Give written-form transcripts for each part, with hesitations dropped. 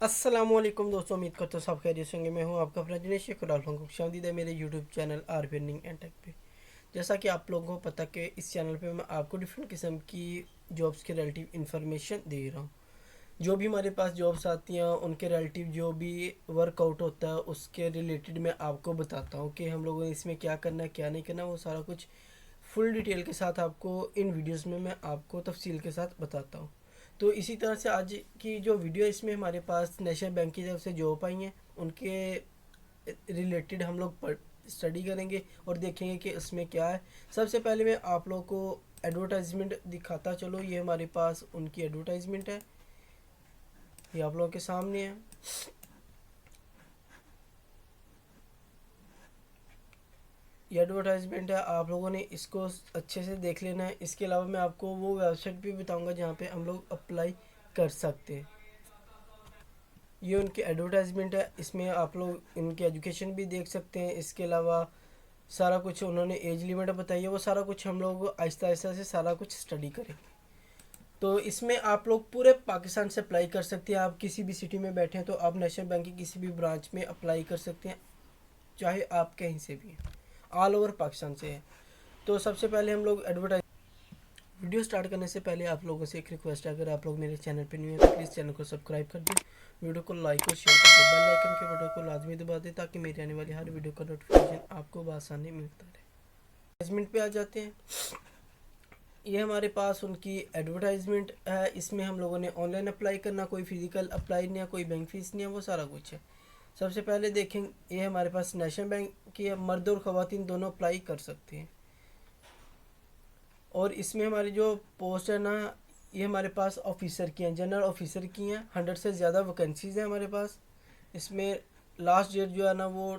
अस्सलामुअलैकुम दोस्तों, उम्मीद करता हूँ सब खैरियत से होंगे। मैं हूँ आपका अपना दिनेश शेखर खुशामदीद है मेरे YouTube channel R earning and tech पे। जैसा कि आप लोगों को पता कि इस चैनल पे मैं आपको डिफरेंट किस्म की जॉब्स के रिलेटिव इंफॉर्मेशन दे रहा हूँ। जो भी हमारे पास जॉब्स आती हैं उनके रिलेटिव जो भी वर्कआउट होता है उसके रिलेटेड मैं आपको बताता हूँ कि हम लोगों ने इसमें क्या करना है क्या नहीं करना, वो सारा कुछ फुल डिटेल के साथ आपको इन वीडियोस में मैं आपको तफसील के साथ बताता हूँ। तो इसी तरह से आज की जो वीडियो है इसमें हमारे पास नेशनल बैंक की तरफ से जॉब आई हैं उनके रिलेटेड हम लोग स्टडी करेंगे और देखेंगे कि उसमें क्या है। सबसे पहले मैं आप लोगों को एडवर्टाइजमेंट दिखाता चलो। ये हमारे पास उनकी एडवर्टाइजमेंट है, ये आप लोगों के सामने है। ये एडवर्टाइजमेंट है, आप लोगों ने इसको अच्छे से देख लेना है। इसके अलावा मैं आपको वो वेबसाइट भी बताऊंगा जहाँ पे हम लोग अप्लाई कर सकते हैं। ये उनकी एडवर्टाइजमेंट है, इसमें आप लोग इनकी एजुकेशन भी देख सकते हैं। इसके अलावा सारा कुछ उन्होंने एज लिमिट बताई है, वो सारा कुछ हम लोग आहिस्ता आहिस्ता से सारा कुछ स्टडी करेंगे। तो इसमें आप लोग पूरे पाकिस्तान से अप्लाई कर सकते हैं। आप किसी भी सिटी में बैठे हैं तो आप नेशनल बैंक की किसी भी ब्रांच में अप्लाई कर सकते हैं, चाहे आप कहीं से भी हैं, ऑल ओवर पाकिस्तान से हैं। तो सबसे पहले हम लोग एडवर्टाइज वीडियो स्टार्ट करने से पहले आप लोगों से एक रिक्वेस्ट है, अगर आप लोग मेरे चैनल पर न्यू हैं तो प्लीज़ चैनल को सब्सक्राइब कर दें, वीडियो को लाइक और शेयर कर दें, बेल आइकन के बटन को लाजमी दबा दें ताकि मेरी आने वाली हर वीडियो का नोटिफिकेशन आपको बआसानी मिलता रहे। एडवर्टाइजमेंट पे आ जाते हैं। ये हमारे पास उनकी एडवर्टाइजमेंट है, इसमें हम लोगों ने ऑनलाइन अप्लाई करना, कोई फिजिकल अप्लाई नहीं है, कोई बैंक फीस नहीं है, वो सारा कुछ है। सबसे पहले देखेंगे, ये हमारे पास नेशनल बैंक की है, मर्द और ख़वातीन दोनों अप्लाई कर सकते हैं। और इसमें हमारी जो पोस्ट है ना, ये हमारे पास ऑफिसर की हैं, जनरल ऑफिसर की हैं। 100 से ज़्यादा वैकेंसीज़ हैं हमारे पास। इसमें लास्ट डेट जो है ना वो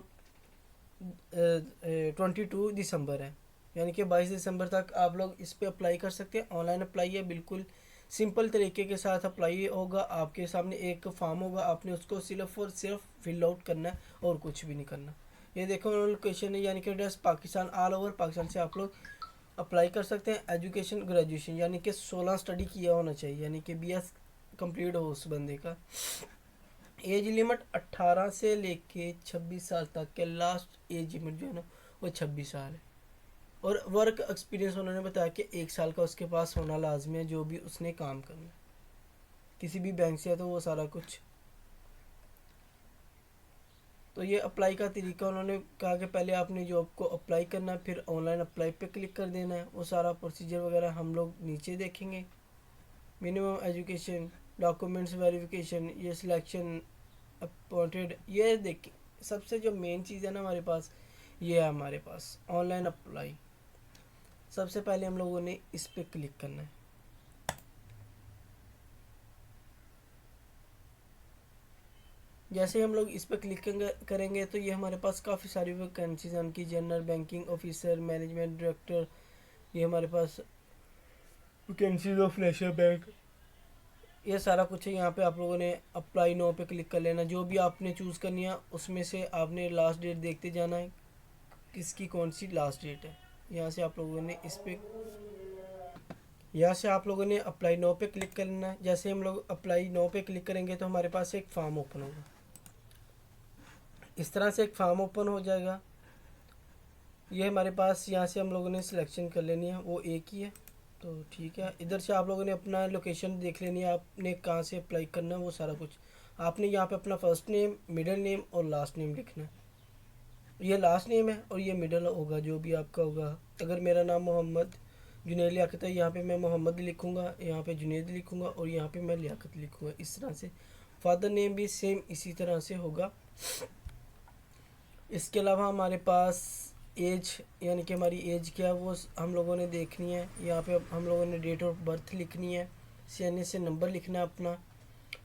22 दिसंबर है, यानी कि 22 दिसंबर तक आप लोग इस पर अप्लाई कर सकते हैं। ऑनलाइन अप्लाई है, बिल्कुल सिंपल तरीके के साथ अप्लाई होगा। आपके सामने एक फॉर्म होगा, आपने उसको सिर्फ और सिर्फ फिल आउट करना है और कुछ भी नहीं करना। ये देखो लोकेशन है, यानी कि address Pakistan, all over Pakistan से आप लोग अप्लाई कर सकते हैं। एजुकेशन ग्रेजुएशन यानी कि 16 स्टडी किया होना चाहिए, यानी कि BS कंप्लीट हो उस बंदे का। एज लिमिट 18 से लेके 26 साल तक के, लास्ट एज लिमिट जो है ना वो 26 साल है। और वर्क एक्सपीरियंस उन्होंने बताया कि 1 साल का उसके पास होना लाजमी है, जो भी उसने काम करना है किसी भी बैंक से है तो वो सारा कुछ। तो ये अप्लाई का तरीका उन्होंने कहा कि पहले आपने जॉब को अप्लाई करना है, फिर ऑनलाइन अप्लाई पे क्लिक कर देना है। वो सारा प्रोसीजर वगैरह हम लोग नीचे देखेंगे। मिनिमम एजुकेशन, डॉक्यूमेंट्स वेरिफिकेशन, ये सिलेक्शन, अपॉइंटेड, ये देखिए सबसे जो मेन चीज़ है ना हमारे पास, ये है हमारे पास ऑनलाइन अप्लाई। सबसे पहले हम लोगों ने इस पर क्लिक करना है। जैसे हम लोग इस पर क्लिक करेंगे तो ये हमारे पास काफ़ी सारी वैकेंसीज हैं उनकी। General banking officer, management director, ये हमारे पास वैकेंसीज ऑफ नेशनल बैंक, ये सारा कुछ है। यहाँ पे आप लोगों ने अप्लाई नो पे क्लिक कर लेना। जो भी आपने चूज़ करनी है उसमें से आपने लास्ट डेट देखते जाना है, किसकी कौन सी लास्ट डेट है। यहाँ से आप लोगों ने इस पे यहाँ से आप लोगों ने अप्लाई नो पे क्लिक करना है। जैसे हम लोग अप्लाई नो पे क्लिक करेंगे तो हमारे पास एक फॉर्म ओपन होगा, इस तरह से एक फॉर्म ओपन हो जाएगा। ये हमारे पास यहाँ से हम लोगों ने सिलेक्शन कर लेनी है, वो एक ही है तो ठीक है। इधर से आप लोगों ने अपना लोकेशन देख लेनी है, आपने कहाँ से अप्लाई करना है, वो सारा कुछ आपने यहाँ पे अपना फर्स्ट नेम, मिडिल नेम और लास्ट नेम लिखना है। ये लास्ट नेम है और ये मिडिल होगा जो भी आपका होगा। अगर मेरा नाम मोहम्मद जुनैद लियाकत है, यहाँ पे मैं मोहम्मद लिखूँगा, यहाँ पे जुनैद लिखूँगा और यहाँ पे मैं लियाकत लिखूँगा, इस तरह से। फादर नेम भी सेम इसी तरह से होगा। इसके अलावा हमारे पास एज, यानी कि हमारी एज क्या है वो हम लोगों ने देखनी है। यहाँ पे हम लोगों ने डेट ऑफ बर्थ लिखनी है, CNA से नंबर लिखना है अपना,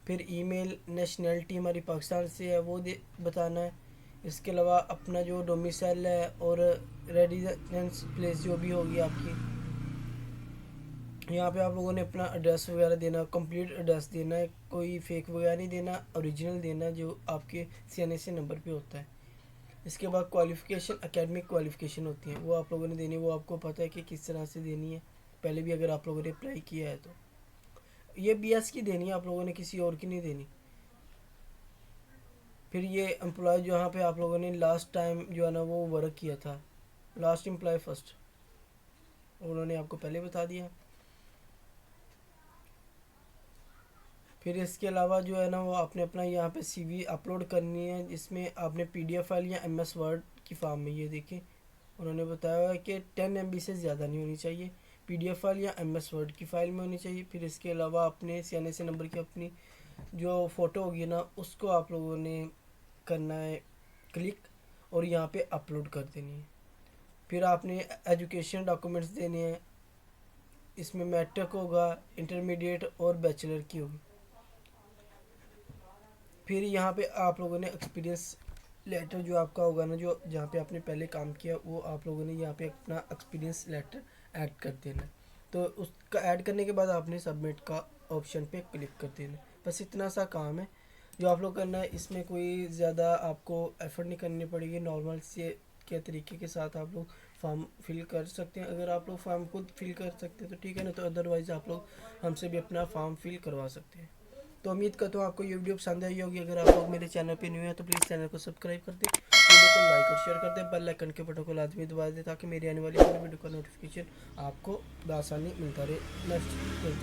फिर ईमेल, नेशनैलिटी हमारी पाकिस्तान से है वो बताना है। इसके अलावा अपना जो डोमिसाइल है और रेजिडेंस प्लेस जो भी होगी आपकी, यहाँ पे आप लोगों ने अपना एड्रेस वगैरह देना, कंप्लीट एड्रेस देना है, कोई फेक वगैरह नहीं देना, ओरिजिनल देना है जो आपके CNA से नंबर पे होता है। इसके बाद क्वालिफ़िकेशन, एकेडमिक क्वालिफ़िकेशन होती है, वो आप लोगों ने देनी है, वो आपको पता है कि किस तरह से देनी है, पहले भी अगर आप लोगों ने अप्लाई किया है तो। ये BS की देनी है आप लोगों ने, किसी और की नहीं देनी। फिर ये एम्प्लॉय जो यहाँ पे आप लोगों ने लास्ट टाइम जो है ना वो वर्क किया था, लास्ट एम्प्लॉय फर्स्ट, उन्होंने आपको पहले बता दिया। फिर इसके अलावा जो है ना वो आपने अपना यहाँ पे सीवी अपलोड करनी है, जिसमें आपने पीडीएफ फाइल या एमएस वर्ड की फॉर्म में, ये देखिए उन्होंने बताया है कि 10 MB से ज़्यादा नहीं होनी चाहिए, पीडीएफ फाइल या एमएस वर्ड की फ़ाइल में होनी चाहिए। फिर इसके अलावा अपने CNC नंबर की अपनी जो फ़ोटो होगी ना उसको आप लोगों ने करना है क्लिक और यहाँ पे अपलोड कर देनी है। फिर आपने एजुकेशन डॉक्यूमेंट्स देने हैं, इसमें मैट्रिक होगा, इंटरमीडिएट और बैचलर की होगी। फिर यहाँ पे आप लोगों ने एक्सपीरियंस लेटर जो आपका होगा ना, जो जहाँ पे आपने पहले काम किया, वो आप लोगों ने यहाँ पे अपना एक्सपीरियंस लेटर ऐड कर देना है। तो उसका ऐड करने के बाद आपने सबमिट का ऑप्शन पे क्लिक कर देना है। बस इतना सा काम है जो आप लोग करना है। इसमें कोई ज़्यादा आपको एफर्ट नहीं करनी पड़ेगी, नॉर्मल से के तरीके के साथ आप लोग फॉर्म फिल कर सकते हैं। अगर आप लोग फॉर्म खुद फिल कर सकते हैं तो ठीक है ना, तो अदरवाइज़ आप लोग हमसे भी अपना फॉर्म फिल करवा सकते हैं। तो उम्मीद करता हूँ आपको ये वीडियो पसंद आई होगी। अगर आप लोग मेरे चैनल पे न्यू हैं तो प्लीज़ चैनल को सब्सक्राइब कर दें, वीडियो को लाइक और शेयर कर दें, बेल आइकन के बटन को लाजमी दबा दें ताकि मेरी आने वाली हर वीडियो का नोटिफिकेशन आपको बआसानी मिलता रहे। नेक्स्ट मिलते हैं।